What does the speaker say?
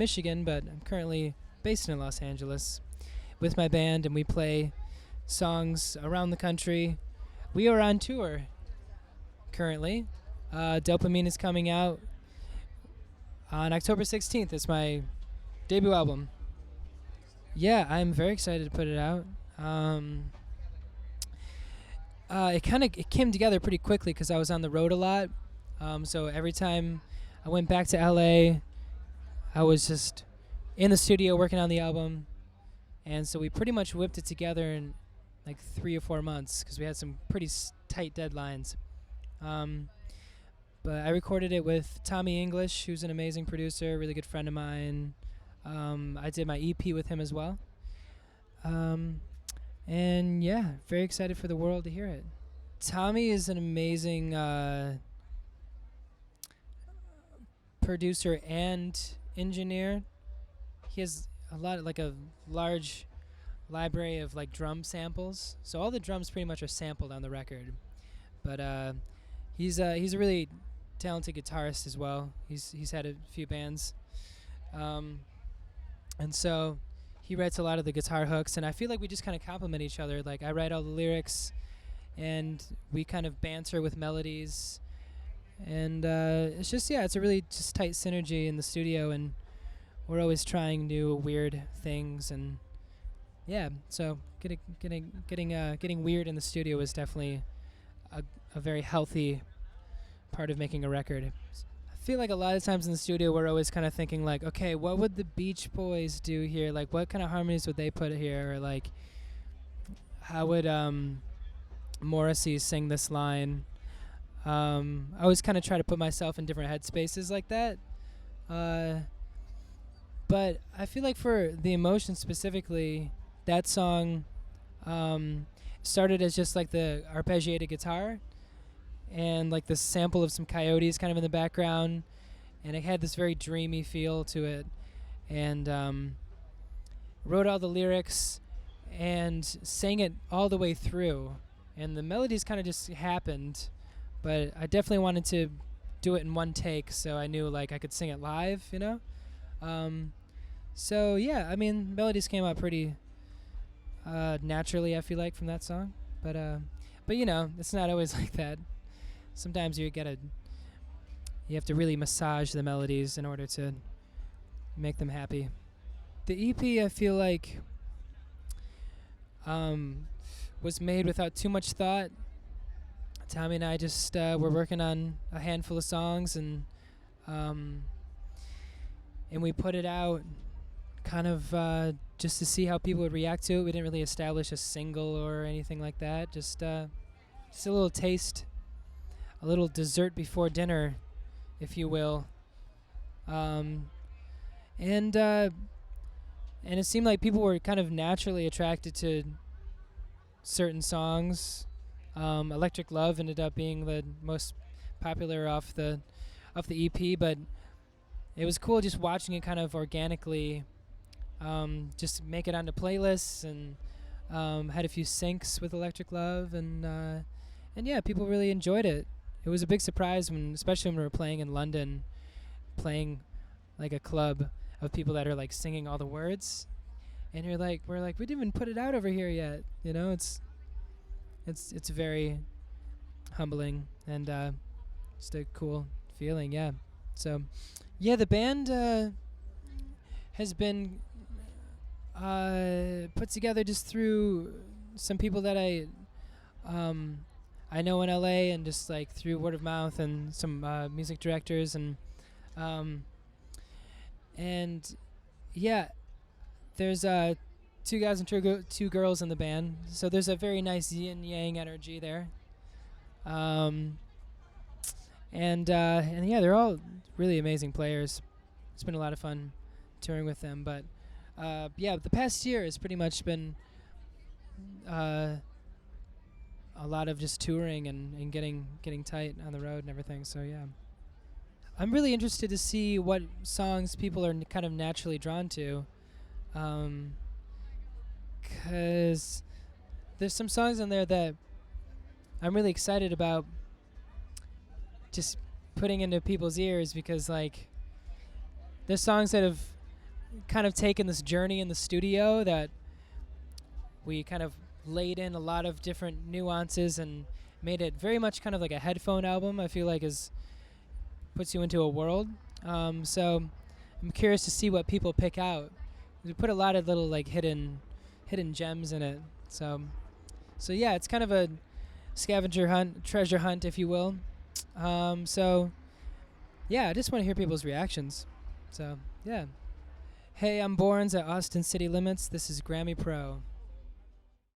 Michigan, but I'm currently based in Los Angeles with my band, and we play songs around the country. We are on tour currently. Dopamine is coming out on October 16th. It's my debut album. Yeah, I'm very excited to put it out. It came together pretty quickly because I was on the road a lot. So every time I went back to LA, I was just in the studio working on the album, and so we pretty much whipped it together in like 3 or 4 months because we had some pretty tight deadlines. But I recorded it with Tommy English, who's an amazing producer, really good friend of mine. I did my EP with him as well. And yeah, very excited for the world to hear it. Tommy is an amazing producer and engineer. He has a large library of like drum samples. So all the drums pretty much are sampled on the record. But he's a really talented guitarist as well. He's had a few bands. And so he writes a lot of the guitar hooks, and I feel like we just kind of complement each other. Like I write all the lyrics, and we kind of banter with melodies, and it's a really just tight synergy in the studio, and we're always trying new weird things, and yeah, so getting weird in the studio is definitely a very healthy part of making a record. I feel like a lot of times in the studio we're always kind of thinking like, okay, what would the Beach Boys do here? Like, what kind of harmonies would they put here? Or like, how would Morrissey sing this line? I always kind of try to put myself in different headspaces like that. But I feel like for The Emotion specifically, that song started as just like the arpeggiated guitar and like the sample of some coyotes kind of in the background, and it had this very dreamy feel to it, and wrote all the lyrics and sang it all the way through, and the melodies kind of just happened, but I definitely wanted to do it in one take so I knew like I could sing it live, you know. So yeah, I mean, melodies came out pretty naturally, I feel like, from that song, but you know, it's not always like that. Sometimes you have to really massage the melodies in order to make them happy. The EP, I feel like, was made without too much thought. Tommy and I just were working on a handful of songs, and we put it out kind of just to see how people would react to it. We didn't really establish a single or anything like that. Just a little taste. A little dessert before dinner, if you will, and it seemed like people were kind of naturally attracted to certain songs. Electric Love ended up being the most popular off the EP, but it was cool just watching it kind of organically, just make it onto playlists, and had a few syncs with Electric Love, and yeah, people really enjoyed it. It was a big surprise especially when we were playing in London, playing like a club of people that are like singing all the words, and we're like, we didn't even put it out over here yet. You know, it's very humbling and just a cool feeling. Yeah. So, yeah, the band has been put together just through some people that I know in LA, and just like through word of mouth and some music directors, and yeah, there's 2 guys and 2 girls in the band, so there's a very nice yin yang energy there, and yeah, they're all really amazing players. It's been a lot of fun touring with them, but yeah, the past year has pretty much been a lot of just touring and getting tight on the road and everything. So yeah, I'm really interested to see what songs people are kind of naturally drawn to, because there's some songs in there that I'm really excited about just putting into people's ears, because like there's songs that have kind of taken this journey in the studio that we kind of laid in a lot of different nuances and made it very much kind of like a headphone album. I feel like is puts you into a world. So I'm curious to see what people pick out. We put a lot of little like hidden gems in it. So yeah, it's kind of a scavenger hunt, treasure hunt, if you will. So yeah, I just want to hear people's reactions. So yeah. Hey, I'm Borns at Austin City Limits. This is Grammy Pro.